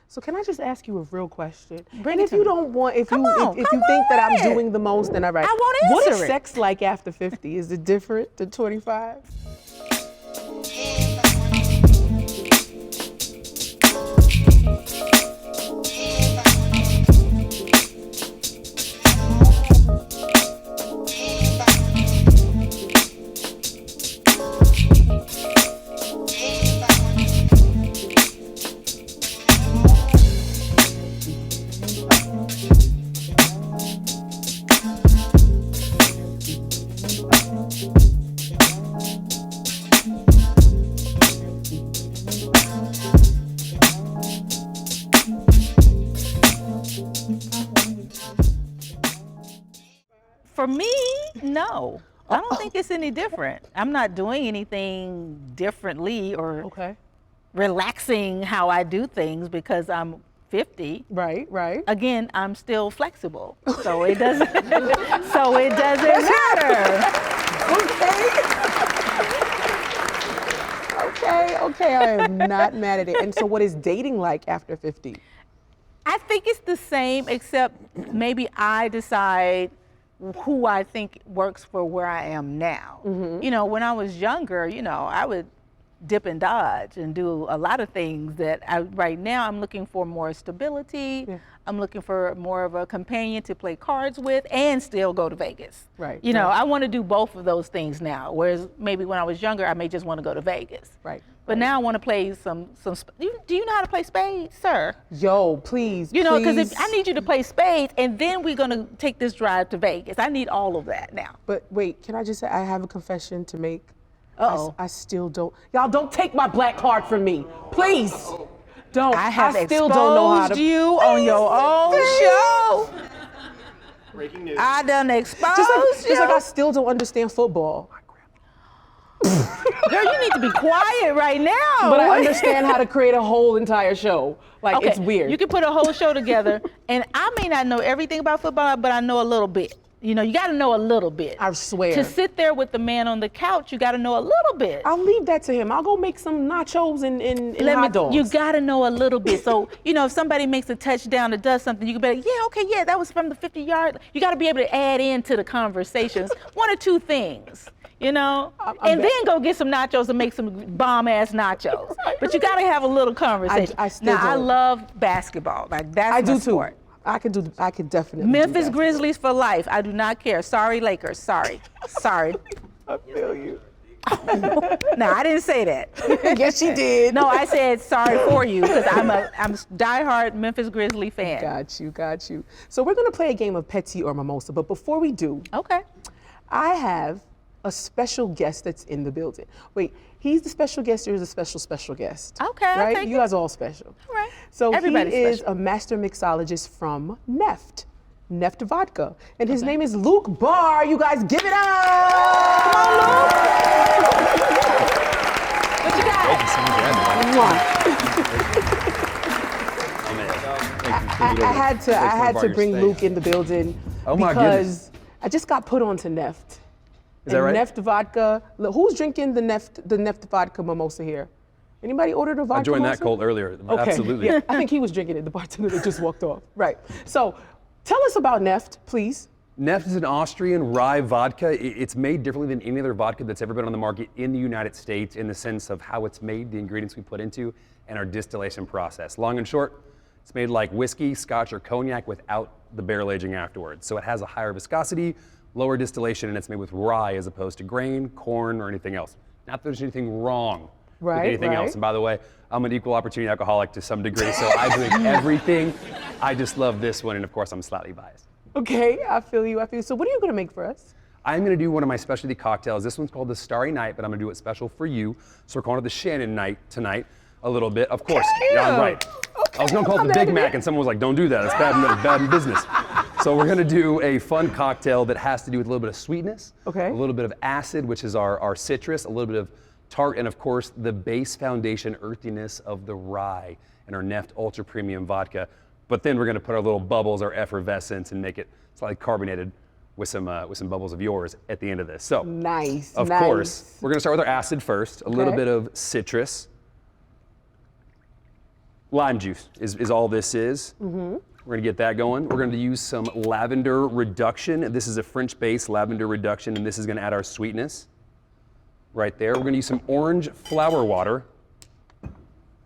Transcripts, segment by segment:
So can I just ask you a real question? Bring and it if to you me. don't want, if Come you on, if come you think that on I'm with it. doing the most, then all right. I won't What is answer it. sex like after 50? Is it different than 25? For me, no. I don't think it's any different. I'm not doing anything differently or relaxing how I do things because I'm 50. Right. Again, I'm still flexible, so it doesn't. So it doesn't matter. Okay. I am not mad at it. And so, what is dating like after 50? I think it's the same, except maybe I decide who I think works for where I am now. You know, when I was younger, you know, I would dip and dodge and do a lot of things that right now I'm looking for more stability. Yeah. I'm looking for more of a companion to play cards with and still go to Vegas. Right. You know, I want to do both of those things now, whereas maybe when I was younger, I may just want to go to Vegas. Right. But now I want to play some. Do you know how to play spades, sir? Yo, please. You know, because please. I need you to play spades, and then we're gonna take this drive to Vegas. I need all of that now. But wait, can I just say I have a confession to make? Uh-oh. I still don't. Y'all don't take my black card from me, please. Don't. I have still don't know how to. exposed you on your own show. Breaking news. I done exposed Just you. like I still don't understand football. Girl, you need to be quiet right now. But I understand how to create a whole entire show. Like, Okay, it's weird. You can put a whole show together, and I may not know everything about football, but I know a little bit. You know, you got to know a little bit. I swear. To sit there with the man on the couch, you got to know a little bit. I'll leave that to him. I'll go make some nachos and hot dogs. You got to know a little bit. So, you know, if somebody makes a touchdown or does something, you can be like, yeah, okay, yeah, that was from the 50-yard. You got to be able to add into the conversations one or two things. You know, and then go get some nachos and make some bomb-ass nachos. But you got to have a little conversation. I love basketball. Like, that's I my do sport. too. I can definitely Memphis do Grizzlies for life. I do not care. Sorry, Lakers. Sorry. I feel you. No, I didn't say that. Yes, she did. No, I said sorry for you because I'm a diehard Memphis Grizzly fan. Got you. So we're going to play a game of Petit or Mimosa. But before we do, Okay. I have a special guest that's in the building. Wait, he's the special guest or is a special guest? Okay, I'll right? take You it. guys are all special. All right. So Everybody's he is special. a master mixologist from Neft Vodka. And his name is Luke Barr. You guys give it up! Come on, Luke! What you got? Thank you so much for having me. I had to bring Luke in the building my because I just got put onto Neft. Is that right? Neft Vodka. Look, who's drinking the Neft Vodka mimosa here? Anybody ordered a vodka? I joined mimosa? that cult earlier. Okay. Absolutely. Yeah, I think he was drinking it. The bartender that just walked off. Right. So, tell us about Neft, please. Neft is an Austrian rye vodka. It's made differently than any other vodka that's ever been on the market in the United States in the sense of how it's made, the ingredients we put into, and our distillation process. Long and short, it's made like whiskey, scotch, or cognac without the barrel aging afterwards. So it has a higher viscosity, lower distillation, and it's made with rye as opposed to grain, corn, or anything else. Not that there's anything wrong with anything else. And by the way, I'm an equal opportunity alcoholic to some degree, so I drink everything. I just love this one, and of course, I'm slightly biased. Okay, I feel you. So what are you gonna make for us? I'm gonna do one of my specialty cocktails. This one's called the Starry Night, but I'm gonna do it special for you. So we're calling it the Shannon Night tonight, a little bit. Of course, yeah, I'm right. Okay, I was gonna call it the Big Mac, and someone was like, don't do that, it's bad business. So we're gonna do a fun cocktail that has to do with a little bit of sweetness, okay, a little bit of acid, which is our citrus, a little bit of tart, and of course, the base foundation earthiness of the rye and our Neft Ultra Premium Vodka. But then we're gonna put our little bubbles, our effervescence, and make it slightly carbonated with some bubbles of yours at the end of this. So, nice. Of course, we're gonna start with our acid first, a little bit of citrus. lime juice is all this is. We're gonna get that going. We're gonna use some lavender reduction. This is a French-based lavender reduction, and this is gonna add our sweetness right there. We're gonna use some orange flower water.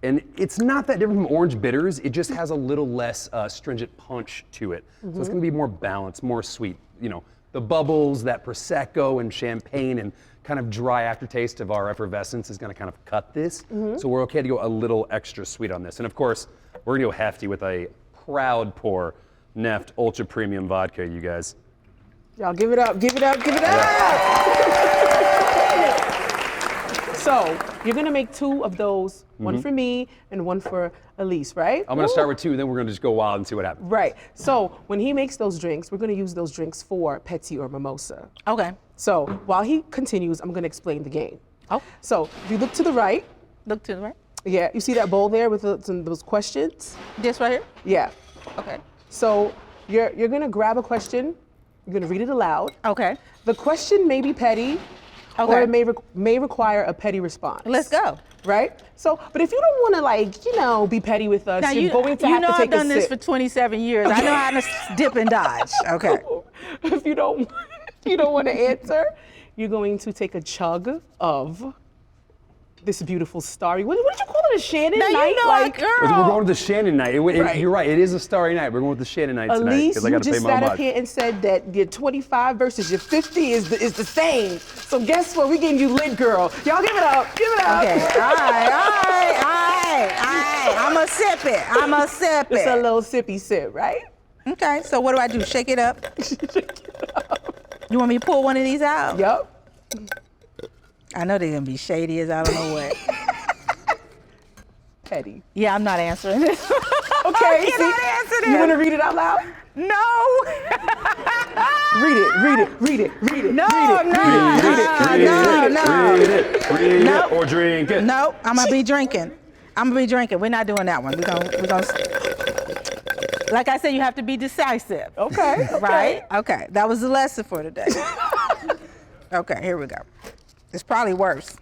And it's not that different from orange bitters, it just has a little less stringent punch to it. So it's gonna be more balanced, more sweet. You know, the bubbles, that Prosecco and champagne and kind of dry aftertaste of our effervescence is gonna kind of cut this. So we're okay to go a little extra sweet on this. And of course, we're gonna go hefty with a proud pour Neft Ultra Premium Vodka, you guys. Y'all give it up, give it up, give it up! So, you're gonna make 2 of those, one for me and one for Elise, right? I'm gonna start with 2, then we're gonna just go wild and see what happens. Right. So, when he makes those drinks, we're gonna use those drinks for Petit or Mimosa. Okay. So, while he continues, I'm gonna explain the game. Oh. So, if you look to the right, Look to the right. yeah, you see that bowl there with those questions? This right here? Yeah. Okay. So, you're gonna grab a question, you're gonna read it aloud. Okay. The question may be petty, Okay. or it may require a petty response. Let's go. Right? So, but if you don't want to, like, you know, be petty with us, Now, you're going to you have know to take I've done a this sip. for 27 years. I know how to dip and dodge. Okay. If you don't want to answer, you're going to take a chug of this beautiful starry. What did you call it? A Shannon Now, night? you know, Like, girl. We're going with the Shannon night. Right. You're right, it is a starry night. We're going with the Shannon night tonight. Elise, 'Cause I you gotta pay just my sat up homage. here and said that your 25 versus your 50 is the same. So guess what? We're getting you lit, girl. Y'all give it up. Give it up. Okay. All right. I'ma sip it. It's a little sippy sip, right? Okay. So what do I do? Shake it up. You want me to pull one of these out? Yup. I know they're gonna be shady as I don't know what. Petty. Yeah, I'm not answering this. Okay. I cannot answer this. You want to read it out loud? No. Read it. No, I'm not. Read Nope. it or drink it. No, I'm gonna be drinking. We're not doing that one. We're gonna. Like I said, you have to be decisive. Okay. Right? Okay. That was the lesson for today. Okay, here we go. It's probably worse.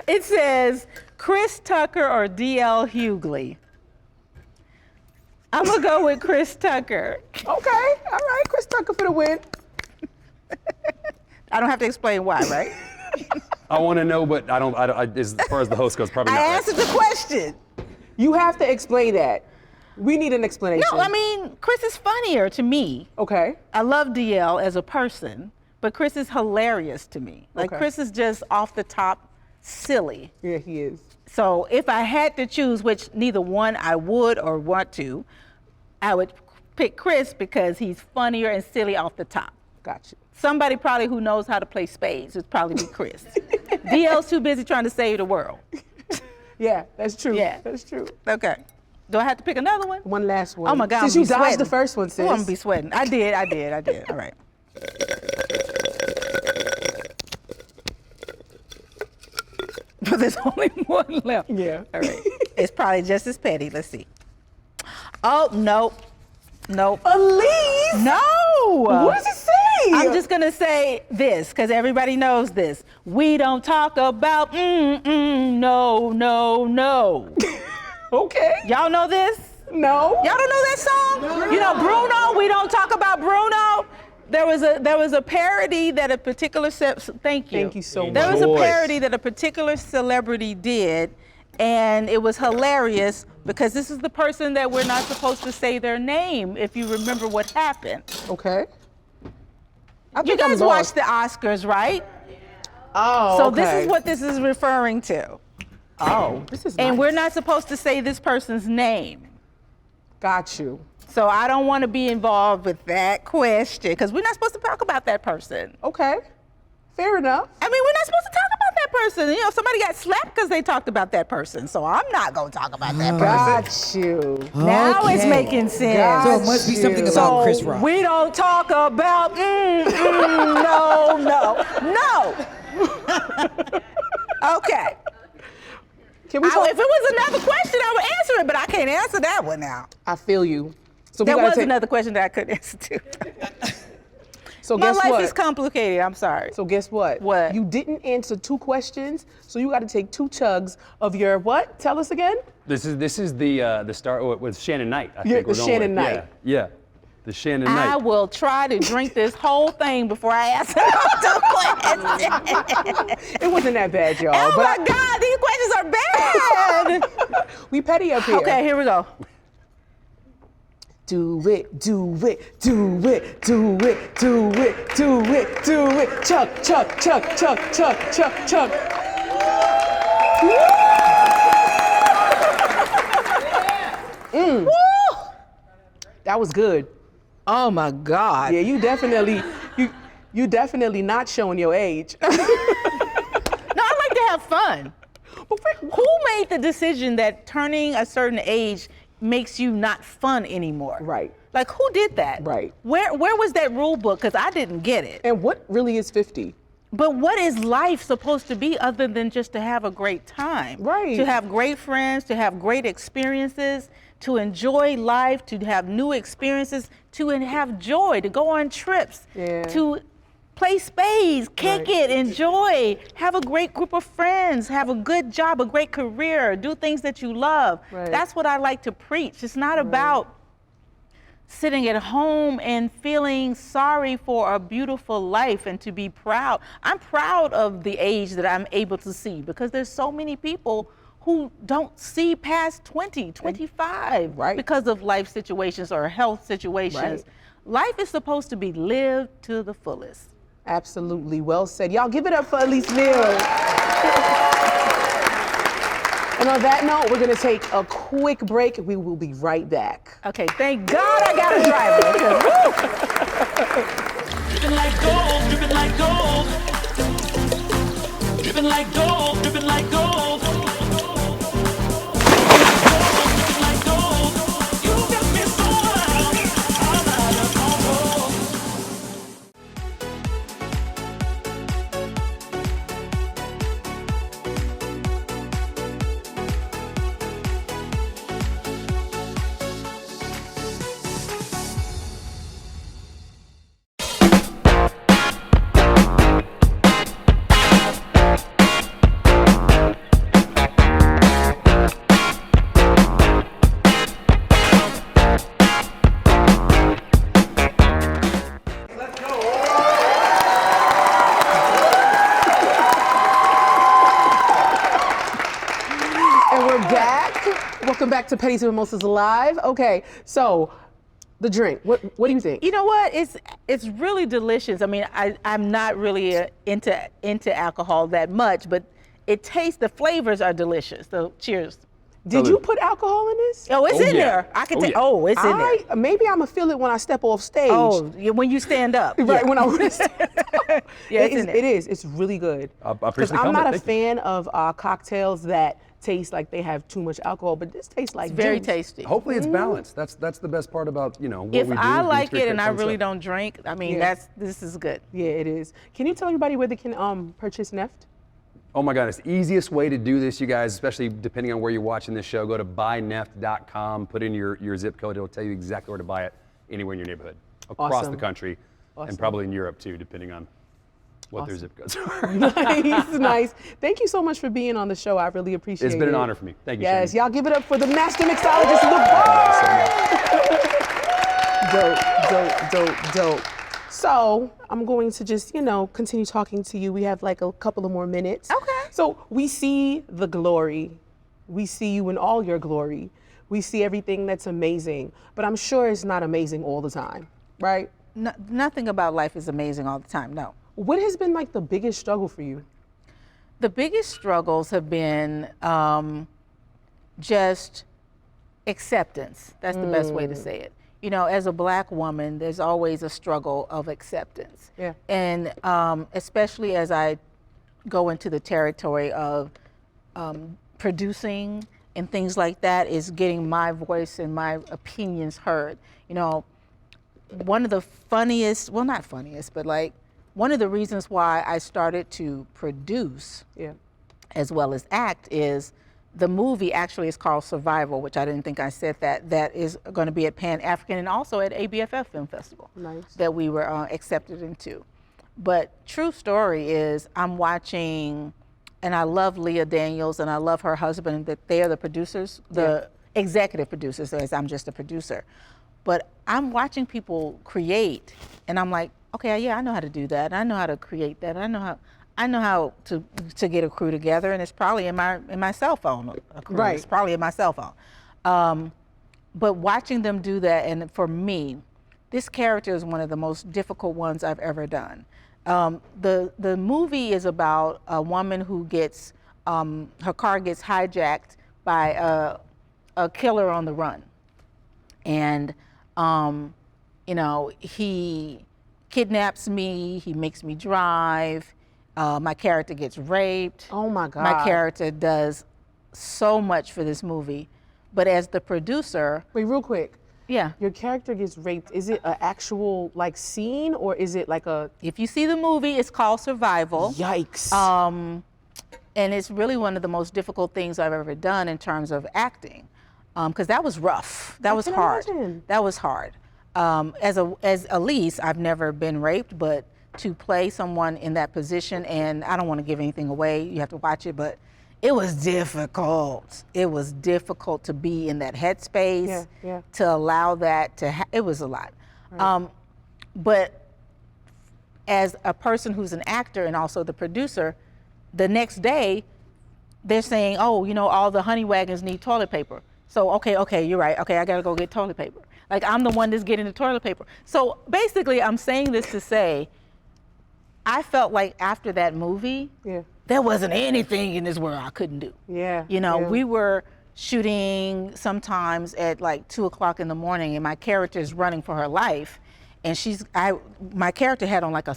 It says Chris Tucker or DL Hughley. I'm gonna go with Chris Tucker. Okay. All right. Chris Tucker for the win. I don't have to explain why, right? I want to know, but I don't. As far as the host goes, probably I not. Right. answered the question. You have to explain that. We need an explanation. No, I mean, Chris is funnier to me. Okay. I love DL as a person, but Chris is hilarious to me. Like, Okay. Chris is just off the top silly. Yeah, he is. So if I had to choose which neither one I would or want to, I would pick Chris because he's funnier and silly off the top. Got you. Somebody probably who knows how to play spades would probably be Chris. DL's too busy trying to save the world. Yeah, that's true. Yeah. That's true. Okay. Do I have to pick another one? One last one. Oh my God. Since I'm you gonna be dodged sweating. the first one, sis. Oh, I'm gonna be sweating. I did. All right. But there's only one left. Yeah. All right. It's probably just as petty. Let's see. Oh, nope. Elise! No. What does it say? I'm just gonna say this because everybody knows this. We don't talk about no. Okay. Y'all know this? No. Y'all don't know that song? No. You know Bruno. We don't talk about Bruno. There was a parody that a particular thank you. Thank you so much. There was a Joyce. parody that a particular celebrity did, and it was hilarious because this is the person that we're not supposed to say their name if you remember what happened. Okay. I You think I'm guys watch lost. the Oscars, right? Oh, So okay. this is what this is referring to. Oh, this is And nice. we're not supposed to say this person's name. Got you. So I don't want to be involved with that question because we're not supposed to talk about that person. Okay. Fair enough. I mean, we're not supposed to talk about that person. You know, somebody got slapped because they talked about that person. So I'm not going to talk about that person. Got you. Now it's Okay. making sense. Got So it must be something you. about Chris So Rock. we don't talk about no. Okay. Can we talk? If it was another question, I would answer it, but I can't answer that one now. I feel you. So we There gotta was take, another question that I couldn't answer too. So My guess life what? is complicated. I'm sorry. So guess what? What? You didn't answer 2 questions, so you got to take 2 chugs of your what? Tell us again. This is the start with Shannon Knight. I Yeah, think we're the going Shannon with. Knight. Yeah. The Shannon I Knight. will try to drink this whole thing before I ask the questions. It wasn't that bad, y'all. Oh but my God, these questions are bad. we petty up here. Okay, here we go. Do it, do it, do it, do it, do it, do it, do it. Chuck, chuck, chuck, chuck, chuck, chuck, chuck. That was good. Oh my God. Yeah, you definitely not showing your age. No, I like to have fun. Who made the decision that turning a certain age makes you not fun anymore? Right. Like, who did that? Right. Where was that rule book? Because I didn't get it. And what really is 50? But what is life supposed to be other than just to have a great time? Right. To have great friends, to have great experiences, to enjoy life, to have new experiences, to have joy, to go on trips, Yeah. to play spades, kick Right. it, enjoy, have a great group of friends, have a good job, a great career, do things that you love. Right. That's what I like to preach. It's not about sitting at home and feeling sorry for a beautiful life and to be proud. I'm proud of the age that I'm able to see because there's so many people who don't see past 20, 25 Right. because of life situations or health situations. Right. Life is supposed to be lived to the fullest. Absolutely, well said. Y'all give it up for Elise Neal. And on that note, we're gonna take a quick break. We will be right back. Okay, thank God I got a driver. Dripping like gold, dripping like gold. Dripping like gold, dripping like gold. Dripping like gold. You got me so wild. I'm out of control. And we're back. Welcome back to Pedis Mimosas Live. Okay, so the drink. What do you think? You know what? It's really delicious. I mean, I'm not really into alcohol that much, but it tastes. The flavors are delicious. So cheers. Did you put alcohol in this? Oh, it's Oh, in yeah. there. I can Oh, take. yeah. Oh, it's in there. Maybe I'm gonna feel it when I step off stage. Oh, when you stand up. Right, Yeah. when I want to. Yeah, it's in there. It is. It's really good. I appreciate Because the I'm comment. not a Thank you. fan of cocktails that taste like they have too much alcohol, but this tastes like Very juice. tasty. Hopefully it's balanced. That's the best part about what If we do. I is we like experience it and I fun really stuff. don't drink, I mean, Yeah. this is good. Yeah, it is. Can you tell everybody where they can purchase Neft? Oh my God, it's the easiest way to do this, you guys, especially depending on where you're watching this show. Go to buyneft.com, put in your zip code. It'll tell you exactly where to buy it anywhere in your neighborhood, across Awesome. the country, Awesome. and probably in Europe too, depending on what their zip codes are. Nice, nice. Thank you so much for being on the show. I really appreciate it. It's been an honor for me. Thank you, Yes, Shannon. y'all give it up for the master mixologist, LeVar. Dope. So I'm going to just, continue talking to you. We have like a couple of more minutes. Okay. So we see the glory. We see you in all your glory. We see everything that's amazing, but I'm sure it's not amazing all the time, right? Nothing about life is amazing all the time, no. What has been like the biggest struggle for you? The biggest struggles have been just acceptance. That's the best way to say it. As a Black woman, there's always a struggle of acceptance. Yeah. And especially as I go into the territory of producing and things like that, is getting my voice and my opinions heard. One of the funniest, well, not funniest, but like one of the reasons why I started to produce Yeah. as well as act is the movie actually is called Survival, which I didn't think I said that. That is going to be at Pan African and also at ABFF Film Festival. Nice. That we were accepted into. But true story is I'm watching, and I love Leah Daniels and I love her husband, that they are the producers, the executive producers, as I'm just a producer. But I'm watching people create and I'm like, okay, yeah, I know how to do that. I know how to create that. I know how to get a crew together, and it's probably in my cell phone. A crew. Right. It's probably in my cell phone. But watching them do that, and for me, this character is one of the most difficult ones I've ever done. The movie is about a woman who gets her car gets hijacked by a killer on the run, and you know, he kidnaps me. He makes me drive. My character gets raped. Oh my God. My character does so much for this movie. But as the producer, Wait, real quick. yeah, Your character gets raped. Is it an actual like scene or is it like a if you see the movie, it's called Survival. yikes? And it's really one of the most difficult things I've ever done in terms of acting, because that was rough. That was can hard. imagine. That was hard. As Elise, I've never been raped, but to play someone in that position, and I don't want to give anything away. You have to watch it, but it was difficult. It was difficult to be in that headspace, Yeah. to allow that to it was a lot. But as a person who's an actor and also the producer, the next day they're saying, oh, you know, all the honey wagons need toilet paper. So, okay, you're right. Okay, I gotta go get toilet paper. Like, I'm the one that's getting the toilet paper. So basically, I'm saying this to say, I felt like after that movie, Yeah. there wasn't anything in this world I couldn't do. Yeah. You know, yeah. we were shooting sometimes at like 2:00 in the morning, and my character is running for her life, and my character had on like a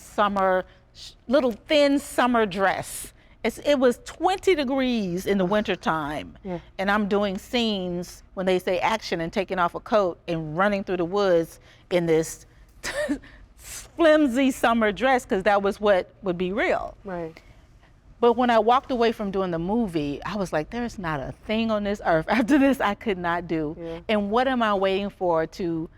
little thin summer dress. It was 20 degrees in the wintertime, and I'm doing scenes when they say action and taking off a coat and running through the woods in this flimsy summer dress, because that was what would be real. Right. But when I walked away from doing the movie, I was like, there's not a thing on this earth after this I could not do. Yeah. And what am I waiting for to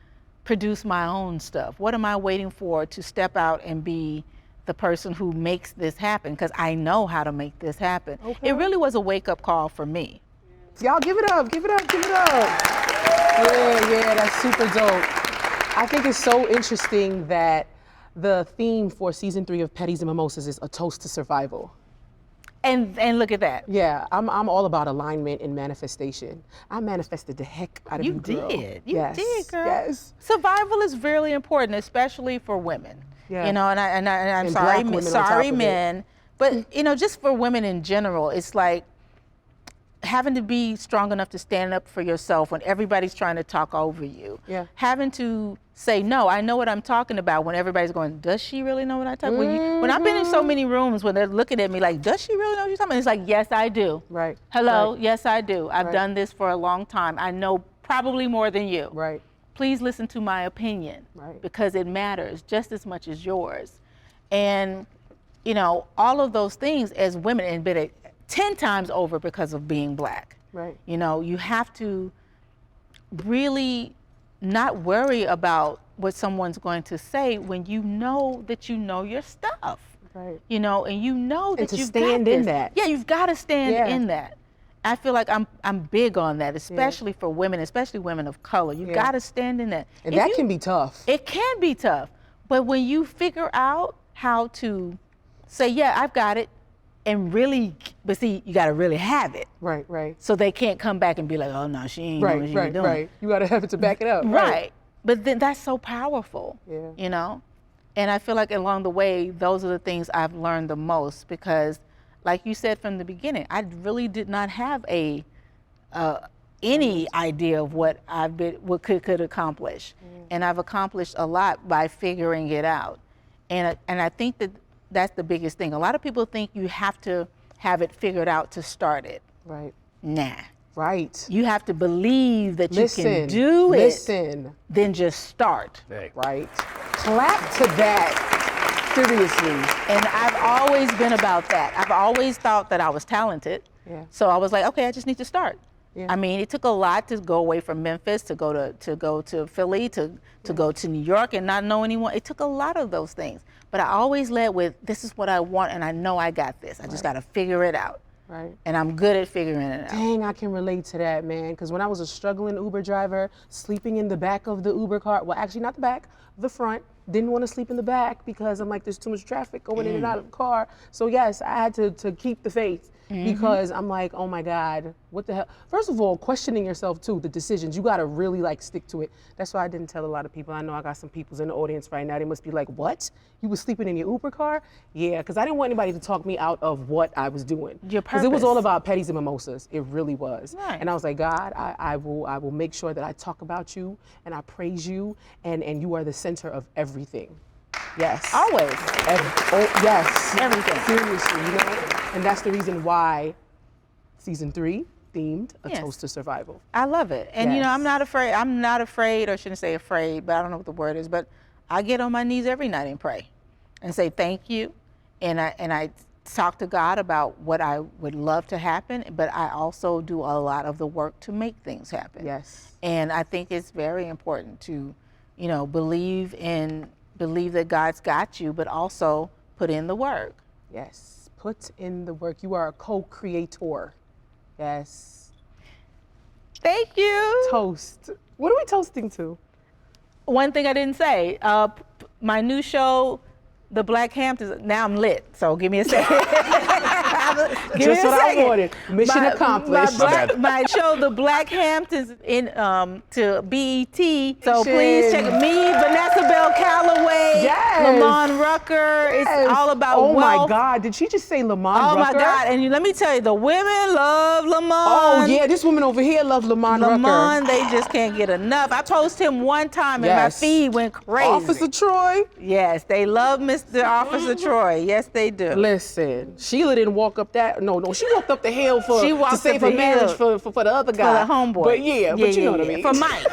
produce my own stuff? What am I waiting for to step out and be the person who makes this happen? Because I know how to make this happen. Okay. It really was a wake-up call for me. Y'all give it up, give it up, give it up. Yeah, that's super dope. I think it's so interesting that the theme for season 3 of Pedis Mimosas is a toast to survival. And look at that. Yeah, I'm all about alignment and manifestation. I manifested the heck out of you, girl. You Yes, did, girl. Yes. Survival is really important, especially for women. Yeah. You know, and I'm And sorry, black women on sorry, top of it. men, but you know, just for women in general, it's like having to be strong enough to stand up for yourself when everybody's trying to talk over you. Yeah. Having to say, no, I know what I'm talking about, when everybody's going, does she really know what I'm talking about? When I've been in so many rooms when they're looking at me like, does she really know what you're talking about? It's like, yes, I do. Right. Hello, Right. yes, I do. I've Right. done this for a long time. I know probably more than you. Right. Please listen to my opinion, Right. because it matters just as much as yours. And, you know, all of those things as women, and been 10 times over because of being black. Right. You know, you have to really not worry about what someone's going to say when you know that you know your stuff. Right. You know, and you know that And to you've stand got in this. that. Yeah, you've got to stand Yeah. in that. I feel like I'm big on that, especially for women, especially women of color. You've Yeah. got to stand in that. And If that you- can be tough. It can be tough, but when you figure out how to say, yeah, I've got it, and really, but see, you got to really have it, Right, right. so they can't come back and be like, oh no, she ain't doing what Right, she right, doing. right. You gotta have it to back it up. Right. But then that's so powerful, Yeah. you know? And I feel like along the way, those are the things I've learned the most, because like you said from the beginning, I really did not have any idea of what could accomplish. And I've accomplished a lot by figuring it out. And I think that's the biggest thing. A lot of people think you have to have it figured out to start it. Right. Nah. Right. You have to believe that you can Listen. do it. Listen. Then just start. Hey. Right. Clap to that. Seriously. And I've always been about that. I've always thought that I was talented. Yeah. So I was like, okay, I just need to start. Yeah. I mean, it took a lot to go away from Memphis, to go to Philly, to go to New York and not know anyone. It took a lot of those things. But I always led with, this is what I want, and I know I got this. I just got to figure it out. Right. And I'm good at figuring it out. Dang, I can relate to that, man. Because when I was a struggling Uber driver, sleeping in the back of the Uber car, well, actually not the back, the front, didn't want to sleep in the back because I'm like, there's too much traffic going in and out of the car. So yes, I had to keep the faith. Because I'm like, oh my God, what the hell? First of all, questioning yourself too, the decisions, you gotta really like stick to it. That's why I didn't tell a lot of people. I know I got some people's in the audience right now. They must be like, what? You was sleeping in your Uber car? Yeah, because I didn't want anybody to talk me out of what I was doing. Your Because it was purpose. all about Pedis and Mimosas. It really was. Right. And I was like, God, I will make sure that I talk about you and I praise you and you are the center of everything. Yes. Always. Yes. Everything. Seriously, you know? And that's the reason why season 3 themed A Yes. Toast to Survival. I love it. And you know, Yes. I'm not afraid, or I shouldn't say afraid, but I don't know what the word is, but I get on my knees every night and pray and say thank you. And I talk to God about what I would love to happen, but I also do a lot of the work to make things happen. Yes. And I think it's very important to, you know, believe that God's got you, but also put in the work. Yes. Put in the work. You are a co-creator. Yes. Thank you. Toast. What are we toasting to? One thing I didn't say, my new show, The Black Hamptons, now I'm lit, so give me a second. Give Just me a what I second. wanted. Mission accomplished. My show, The Black Hamptons, to BET. So please check Action. me, Vanessa Bell Calloway, Yes. Lamont Rucker. It's all about Oh wealth. my God, did she just say Lamont Oh Rucker? my God! And let me tell you, the women love Lamont. Oh yeah, this woman over here loves Lamont Rucker. Lamont, they just can't get enough. I posted him one time and my Yes. feed went crazy. Officer Troy. Yes, they love Mr. Officer Troy. Yes, they do. Listen, Sheila didn't walk up that. No, she walked up the hill She to walked save up her the marriage hill. for the other guy. For the homeboy. But but you know what I mean. For Mike.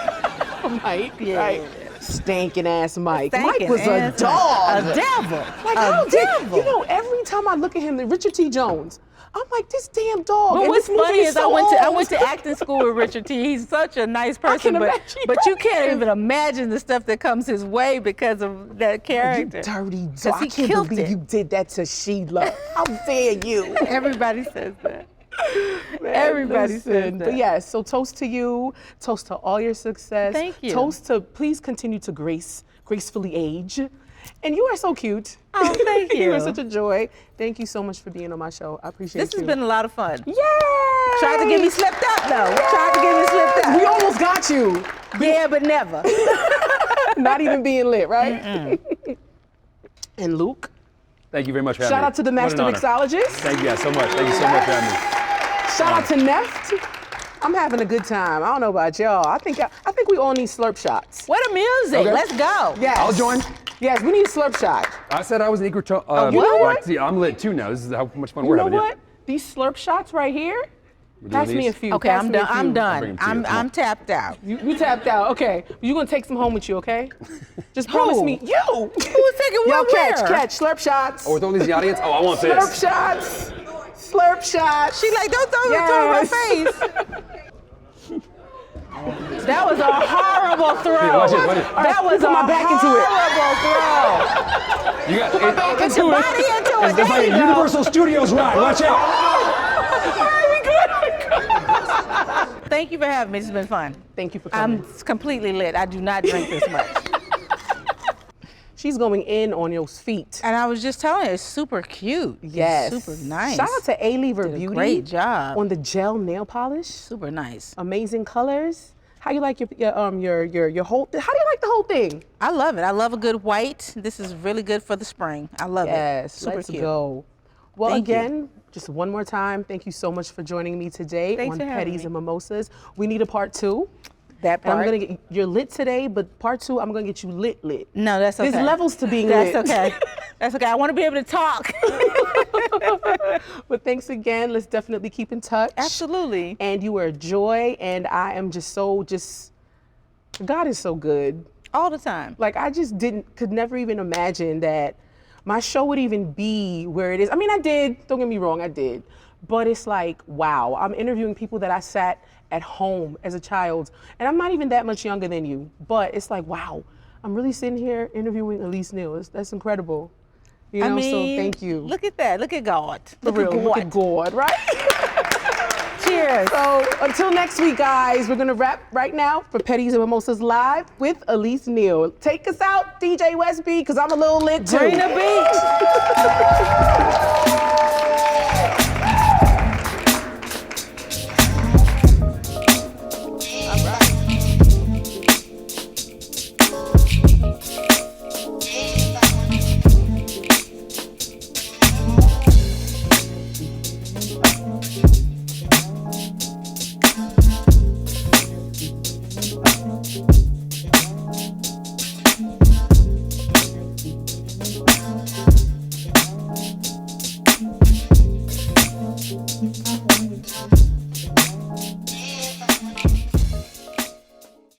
For Mike, Yeah. right? Stinking ass Mike. Stinking Mike was a ass dog. A devil. Like a how did devil. you know? Every time I look at him, Richard T. Jones, I'm like, this damn dog. But and what's this movie funny is I so went to old. acting school with Richard T. He's such a nice person, can but imagine. you can't even imagine the stuff that comes his way because of that You character. dirty dog. 'Cause I he can't killed believe it. you did that to Sheila. How dare you? Everybody says that. Man, Everybody listen. says that. But yes, so toast to you, toast to all your success. Thank you. Toast to please continue to gracefully age. And you are so cute. Oh, thank You are you. such a joy. Thank you so much for being on my show. I appreciate This you. has been a lot of fun. Yay! Tried to get me slipped up though. Tried to get me slipped up. We almost got you. Yeah, but never. Not even being lit, right? And Luke, Thank you very much for having me. shout out to the What master an honor. mixologist. Thank you guys so much. Thank you so much for having me. Shout out to Neft. I'm having a good time. I don't know about y'all. I think we all need slurp shots. What a music. Okay. Let's go. Yes. I'll join. Yes, we need a slurp shot. I said I was an equal. you know what? See, I'm lit too now. This is how much fun You we're know having. what? These slurp shots right here. We're doing Pass me a these? few. Okay, Pass I'm me a done. few. I'm bring done. 'em to you. Come on. I'm tapped out. You tapped out. Okay. You're gonna take some home with you, okay? Just promise Who? me. You. Who was taking Yo, what catch, where? catch. Slurp shots. Oh, we're throwing these in the audience? Oh, I want Slurp this. shots. Slurp shots. She like, don't throw it in my face. That was a horrible throw. Here, watch it, watch it. That was put a my back into it. horrible throw. You got Put your body into it. It's There like you a go. Universal Studios ride. Watch out. Thank you for having me. This has been fun. Thank you for coming. I'm completely lit. I do not drink this much. She's going in on your feet. And I was just telling you, it's super cute. It's Yes. super nice. Shout out to A-Lever Did a Beauty. great job. On the gel nail polish. Super nice. Amazing colors. How you like your whole? How do you like the whole thing? I love it. I love a good white. This is really good for the spring. I love it. Yes, Super let's cute. go. Well, Thank you. again, just one more time, thank you so much for joining me today Thanks on for having Pedis me. and Mimosas. We need a part 2. That And part. I'm gonna get you're lit today, but part 2, I'm gonna get you lit. No, that's okay. There's levels to being That's lit. okay. That's okay. I want to be able to talk. But thanks again. Let's definitely keep in touch. Absolutely. And you are a joy, and I am God is so good. All the time. Like I just could never even imagine that my show would even be where it is. I mean, I did, don't get me wrong, I did. but it's like, wow, I'm interviewing people that I sat at home as a child, and I'm not even that much younger than you, but it's like, wow, I'm really sitting here interviewing Elise Neal. That's incredible. You know, so thank you. Look at that. Look at God. For real, look at God, right? Cheers. So until next week, guys, we're gonna wrap right now for Pedis and Mimosas Live with Elise Neal. Take us out, DJ Westby, because I'm a little lit too. Bring the beat.